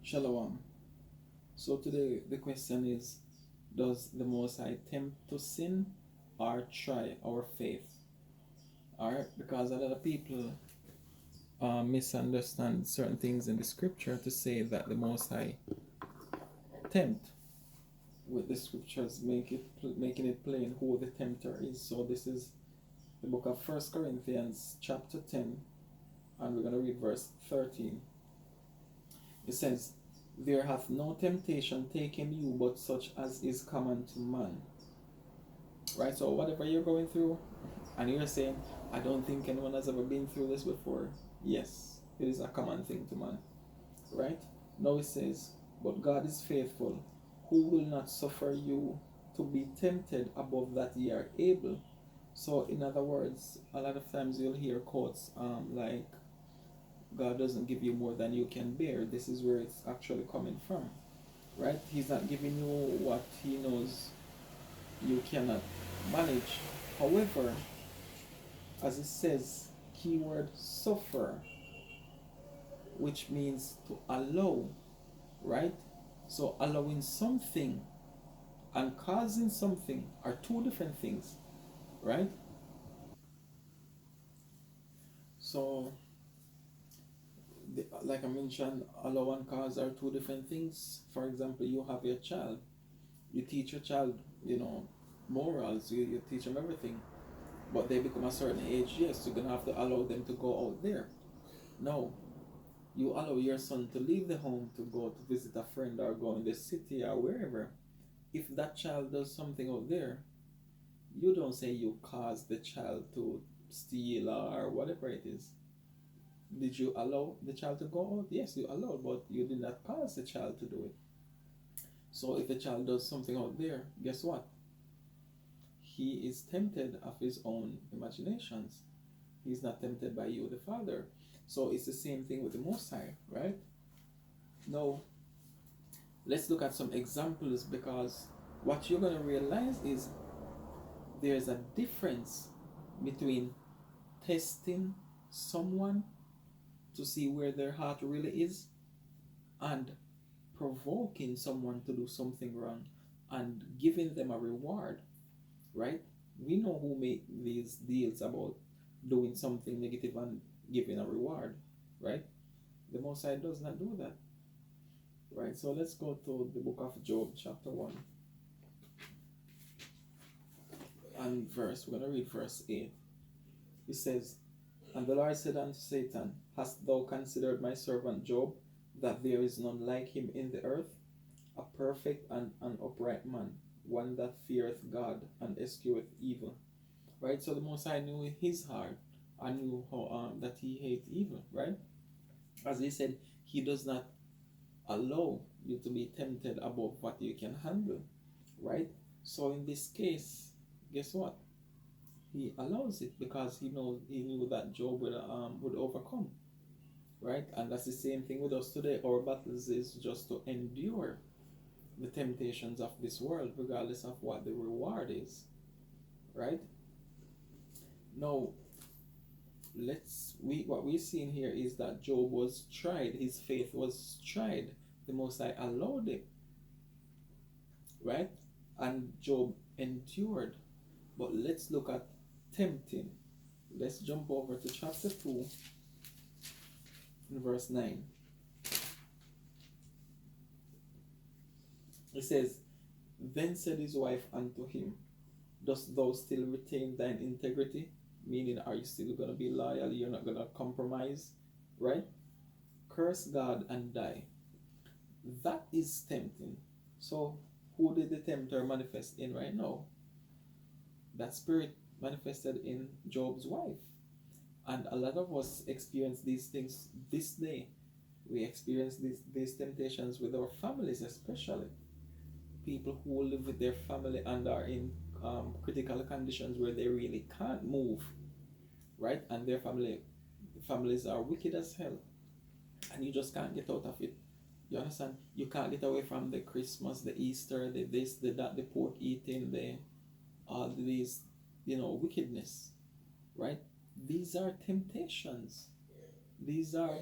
Shalom. So today the question is, does the Most High tempt to sin or try our faith? Alright, because a lot of people misunderstand certain things in the scripture to say that the Most High tempt, with the scriptures making it plain who the tempter is. So this is the book of 1 Corinthians chapter 10, and we're going to read verse 13. It says, "There hath no temptation taken you but such as is common to man." Right? So whatever you're going through, and you're saying, I don't think anyone has ever been through this before. Yes, it is a common thing to man. Right? Now it says, "But God is faithful, who will not suffer you to be tempted above that ye are able." So in other words, a lot of times you'll hear quotes like, God doesn't give you more than you can bear. This is where it's actually coming from. Right? He's not giving you what he knows you cannot manage. However, as it says, keyword suffer, which means to allow, right? So allowing something and causing something are two different things, right? So, like I mentioned, allow and cause are two different things. For example, you have your child, you teach your child, morals, you teach them everything, but they become a certain age, yes, you're gonna have to allow them to go out there. No, you allow your son to leave the home to go to visit a friend or go in the city or wherever. If that child does something out there, you don't say you caused the child to steal or whatever it is. Did you allow the child to go out? Yes, you allowed, but you did not cause the child to do it. So if the child does something out there, guess what? He is tempted of his own imaginations. He's not tempted by you, the Father. So it's the same thing with the Most High, right? Now, let's look at some examples, because what you're going to realize is there's a difference between testing someone to see where their heart really is and provoking someone to do something wrong and giving them a reward, right? We know who make these deals about doing something negative and giving a reward, right? The Most High does not do that, right? So let's go to the book of Job, chapter 1, and we're going to read verse 8. It says, "And the Lord said unto Satan, Hast thou considered my servant Job, that there is none like him in the earth, a perfect and an upright man, one that feareth God and escheweth evil." Right? So the Most High knew his heart and knew how that he hates evil, right? As he said, he does not allow you to be tempted above what you can handle, right? So in this case, guess what? He allows it because he knew that Job would overcome, right? And that's the same thing with us today. Our battles is just to endure the temptations of this world, regardless of what the reward is, right? Now, what we're seeing here is that Job was tried. His faith was tried. The Most High allowed it, right? And Job endured. But let's look at tempting. Let's jump over to chapter 2, verse 9. It says, "Then said his wife unto him, Dost thou still retain thine integrity?" Meaning, are you still going to be loyal? You're not going to compromise, right? "Curse God and die." That is tempting. So, who did the tempter manifest in right now? That spirit manifested in Job's wife. And a lot of us experience these things this day. We experience these temptations with our families, especially people who live with their family and are in critical conditions where they really can't move, right? And their families are wicked as hell, and you just can't get out of it. You understand? You can't get away from the Christmas, the Easter, the this, the that, the pork eating, the all these, wickedness, right? These are temptations. These are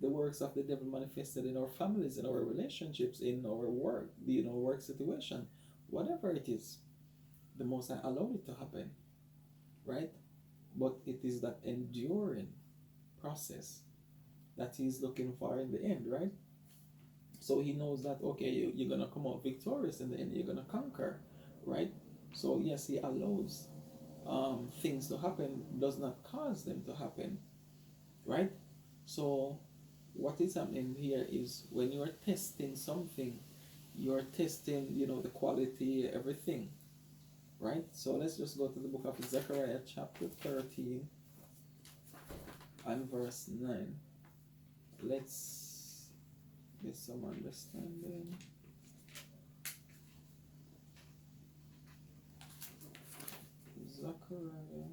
the works of the devil manifested in our families, in our relationships, in our work, work situation, whatever it is, the Most High allowed it to happen, right? But it is that enduring process that He's looking for in the end, right? So He knows that, okay, you're gonna come out victorious in the end, you're gonna conquer, right? So yes, He allows things to happen, does not cause them to happen, right? So what is happening here is when you're testing something, you're testing, the quality, everything, right? So let's just go to the book of Zechariah, chapter 13 and verse 9. Let's get some understanding. Zechariah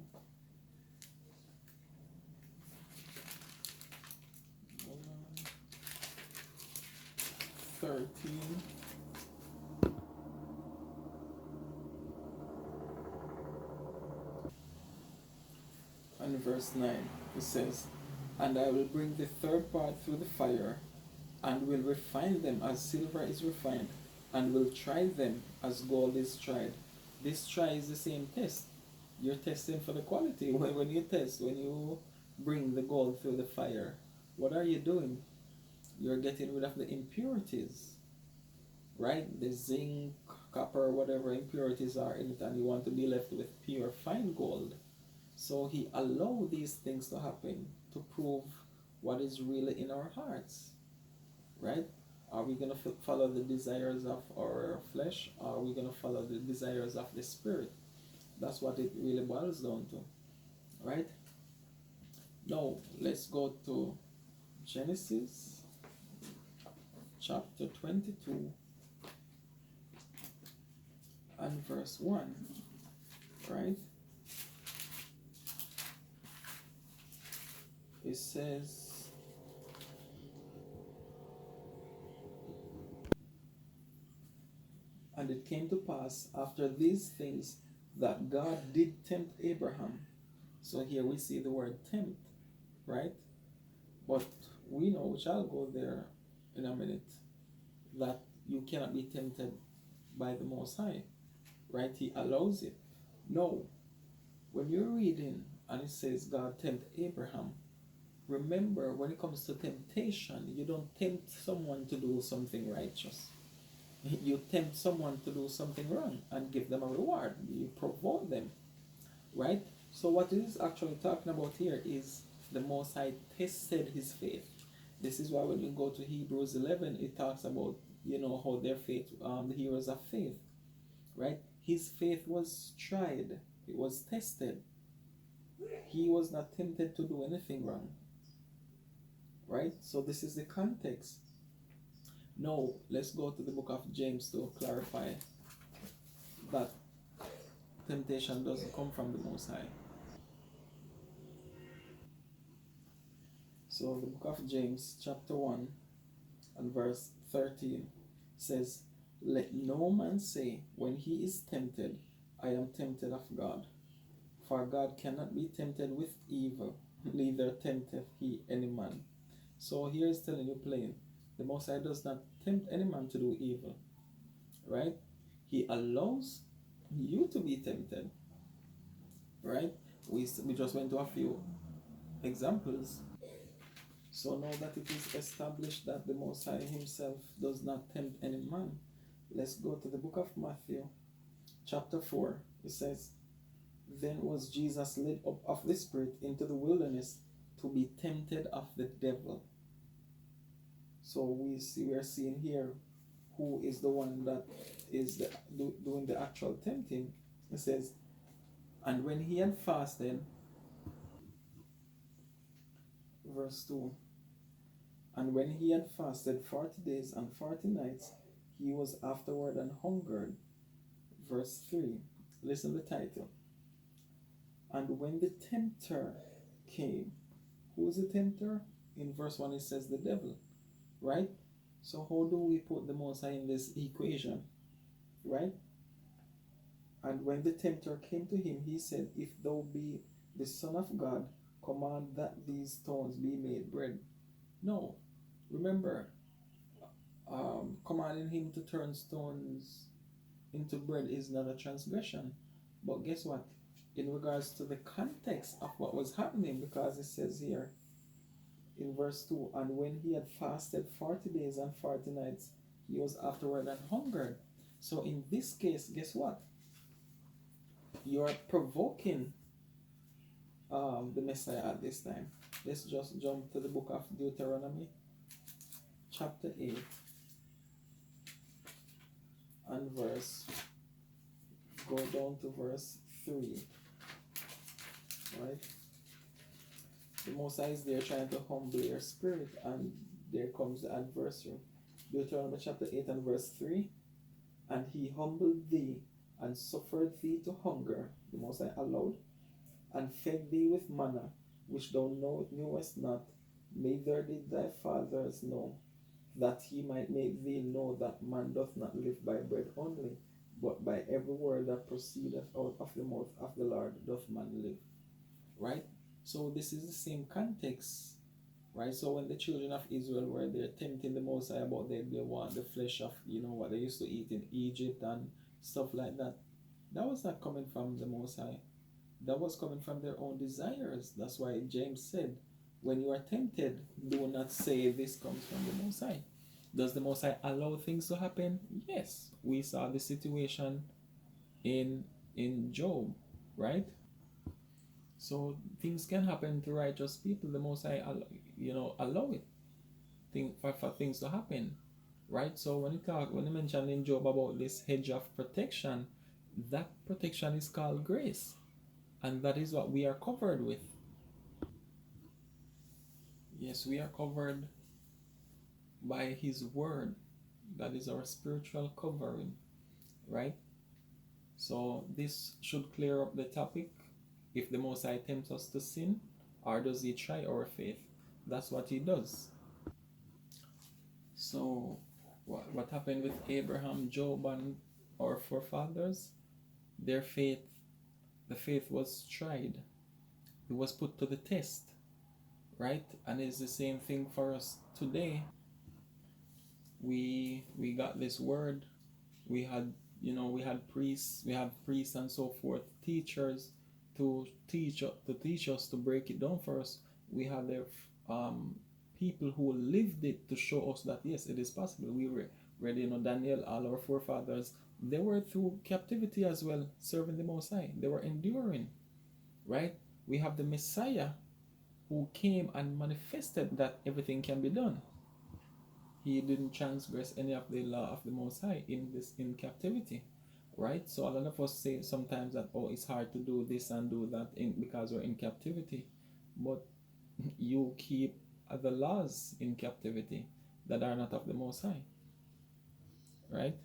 13 and verse 9. It says, "And I will bring the third part through the fire, and will refine them as silver is refined, and will try them as gold is tried." This try is the same test. You're testing for the quality. When you test, when you bring the gold through the fire, what are you doing? You're getting rid of the impurities, right? The zinc, copper, whatever impurities are in it, and you want to be left with pure, fine gold. So He allowed these things to happen to prove what is really in our hearts, right? Are we going to follow the desires of our flesh? Or are we going to follow the desires of the Spirit? That's what it really boils down to, right? Now, let's go to Genesis chapter 22 and verse 1, right? It says, "And it came to pass after these things that God did tempt Abraham." So here we see the word tempt, right? But we know, which I'll go there in a minute, that you cannot be tempted by the Most High, right? He allows it. No, when you're reading and it says God tempt Abraham, remember when it comes to temptation, you don't tempt someone to do something righteous. You tempt someone to do something wrong and give them a reward. You provoke them, right? So what it is actually talking about here is the Most High tested his faith. This is why when you go to Hebrews 11, it talks about, how their faith, the heroes of faith, right? His faith was tried, it was tested. He was not tempted to do anything wrong, right? So this is the context. Now, let's go to the book of James to clarify that temptation doesn't come from the Most High. So the book of James, chapter 1 and verse 13 says, "Let no man say when he is tempted, I am tempted of God. For God cannot be tempted with evil, neither tempteth he any man." So here is telling you plain, the Most High does not tempt any man to do evil, right? He allows you to be tempted, right? We just went to a few examples. So now that it is established that the Most High Himself does not tempt any man, let's go to the book of Matthew, chapter 4. It says, "Then was Jesus led up of the Spirit into the wilderness to be tempted of the devil." So we are seeing here who is the one that is doing the actual tempting. It says, "And when he had fasted," verse 2, "and when he had fasted 40 days and 40 nights, he was afterward and hungered." Verse 3, listen to the title. "And when the tempter came," who is the tempter? In verse 1 it says the devil, right? So how do we put the Most High in this equation, right? "And when the tempter came to him, he said, If thou be the Son of God, command that these stones be made bread." No, Remember, commanding him to turn stones into bread is not a transgression. But guess what? In regards to the context of what was happening, because it says here in verse 2, and when he had fasted 40 days and 40 nights, he was afterward and hungered. So in this case, guess what? You're provoking the Messiah at this time. Let's just jump to the book of Deuteronomy, chapter 8, and go down to verse 3. Right? The Messiah is there trying to humble your spirit, and there comes the adversary. Deuteronomy chapter 8 and verse 3. And he humbled thee, and suffered thee to hunger, the Messiah allowed, and fed thee with manna, which thou knewest not, neither did thy fathers know, that he might make thee know that man doth not live by bread only, but by every word that proceedeth out of the mouth of the Lord doth man live. Right? So this is the same context. Right? So when the children of Israel were there tempting the Messiah about they want the flesh of, what they used to eat in Egypt and stuff like that, that was not coming from the Messiah. That was coming from their own desires. That's why James said, when you are tempted, do not say this comes from the Most High. Does the Most High allow things to happen? Yes. We saw the situation in Job, right? So things can happen to righteous people. The Most High, allow it for things to happen, right? So when you mention in Job about this hedge of protection, that protection is called grace, and that is what we are covered with. Yes, we are covered by His Word. That is our spiritual covering, right? So this should clear up the topic. If the Most High tempts us to sin, or does He try our faith? That's what He does. So what happened with Abraham, Job, and our forefathers? Their faith, the faith was tried. It was put to the test, right? And it's the same thing for us today. We got this word. We had priests, we have priests and so forth, teachers to teach us, to break it down for us. We have the people who lived it to show us that yes, it is possible. We were ready, Daniel, all our forefathers, they were through captivity as well, serving the Most High. They were enduring, right? We have the Messiah who came and manifested that everything can be done. He didn't transgress any of the law of the Most High in captivity, right? So a lot of us say sometimes that it's hard to do this and do that because we're in captivity, but you keep the laws in captivity that are not of the Most High, right?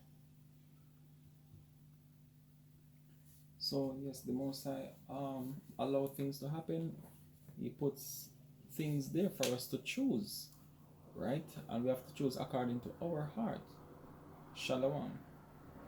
So yes, the Most High allow things to happen. He puts things there for us to choose, right? And we have to choose according to our heart. Shalom.